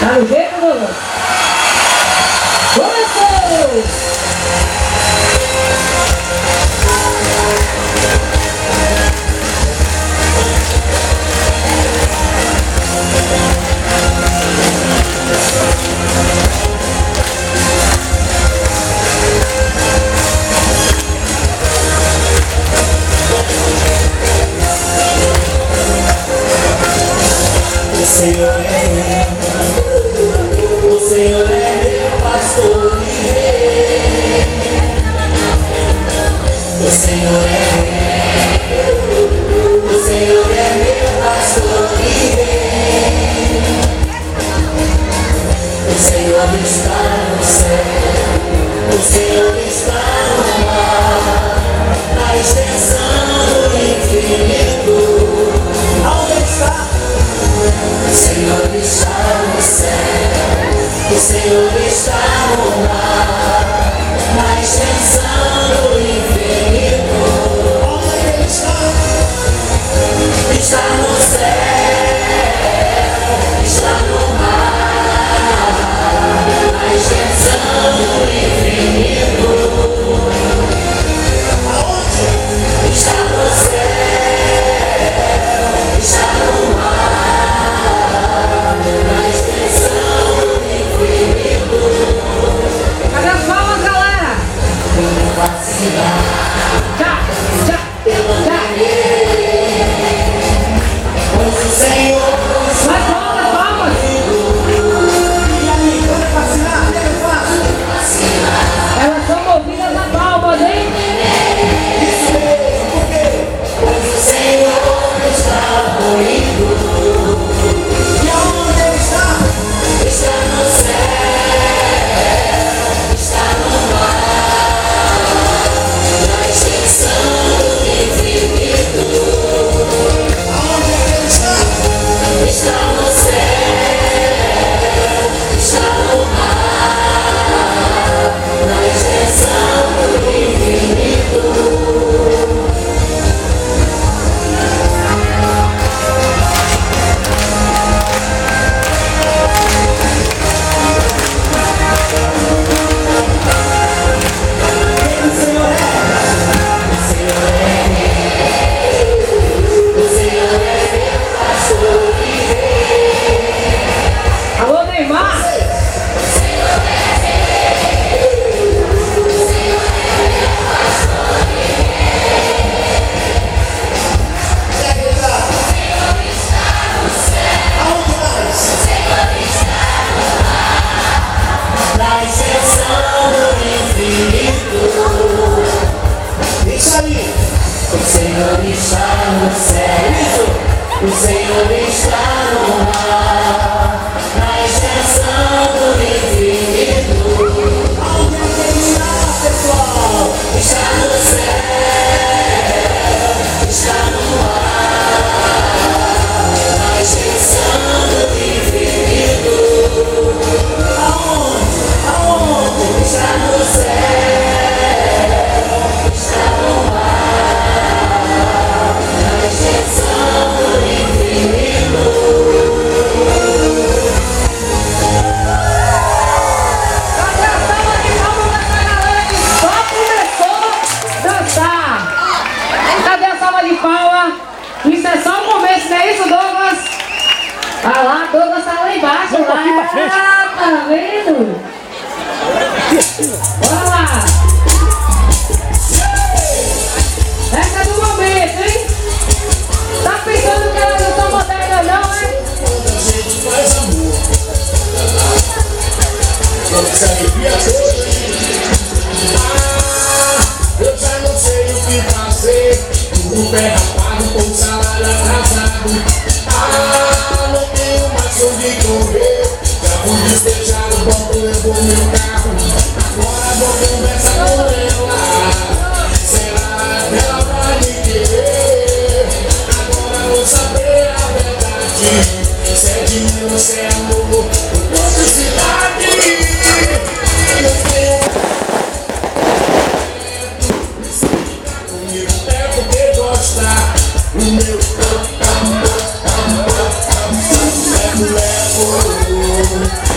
Tá no jeito, Lula? Começou! O Senhor é meu pastor e rei. O Senhor é meu pastor e rei. O Senhor está no céu, o Senhor está no mar, na extensão do infinito. Aonde está? O Senhor está no céu, o Senhor está no mar, na extensão do infinito. Onde Ele está? Está no céu, está no mar, na extensão do infinito. Aonde? Está no céu, está no mar, na extensão do infinito. Cadê as palmas, galera? Como vacilar, Tchá, tchá, eu não terei, pois o Senhor mais palmas, palmas. e aí, quando vacilar, eu faço? Elas são movidas a palmas, hein? Isso mesmo, por quê? Pois o Senhor está comigo. E aonde Ele está? Está no céu, está no mar, na extensão do infinito. Aonde Ele está? Está no céu, está no mar, na extensão do infinito. Quem o Senhor é? O Senhor é rei. O Senhor é meu pastor e rei. Alô, Neymar. Quer gritar? Aonde mais? Na extensão do infinito. Isso aí. O Senhor está no céu. O Senhor está no mar, na extensão do infinito. Aonde é que Ele está, pessoal? Está no céu, está no mar, na extensão do infinito. Aonde? Aonde? Está no céu, está no mar, na extensão do infinito. Cadê a salva de palmas dessa galera que só começou a dançar? Cadê a salva de palmas? Isso é só o começo, não é isso, Douglas? Vai lá, Douglas tá lá embaixo, lá. Tá vendo? Bora lá. Essa é do momento, hein? Tá pensando que elas não são modernas, não, é? Quando a gente faz amor, quando se arrepia todo. Eu já não sei o que fazer. O pé rapado com o salário atrasado. Não tenho mais onde correr. Já fui despejado, o banco levou meu carro. Agora vou conversar com ela. Será que ela vai me querer? Agora vou saber a verdade. Se é dinheiro ou se é amor, quanto cidade. Eu tenho comigo é porque gosta. O meu levo.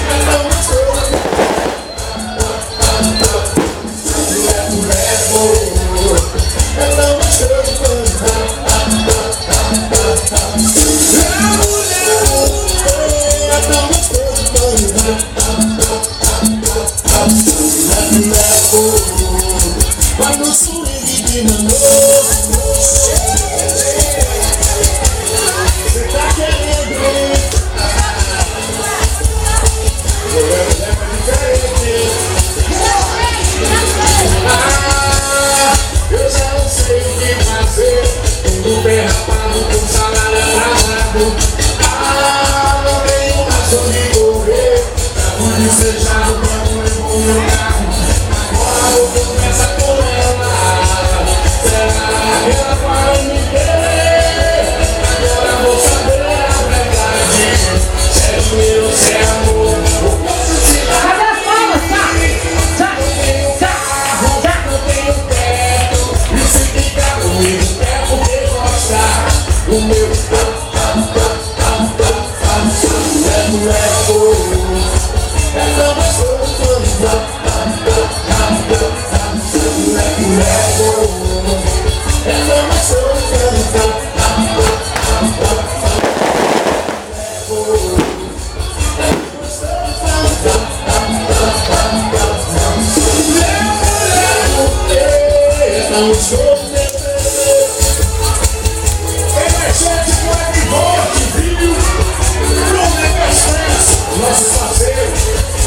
Nossos parceiros,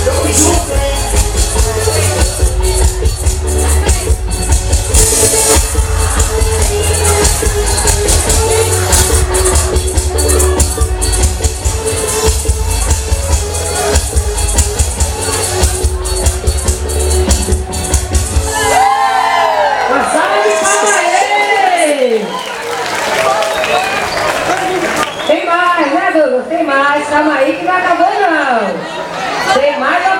tamo junto, hein? Uma salva de palmas aí! Tem mais, né, Douglas? Tem mais. Calma aí que não acabou, não. Tem mais.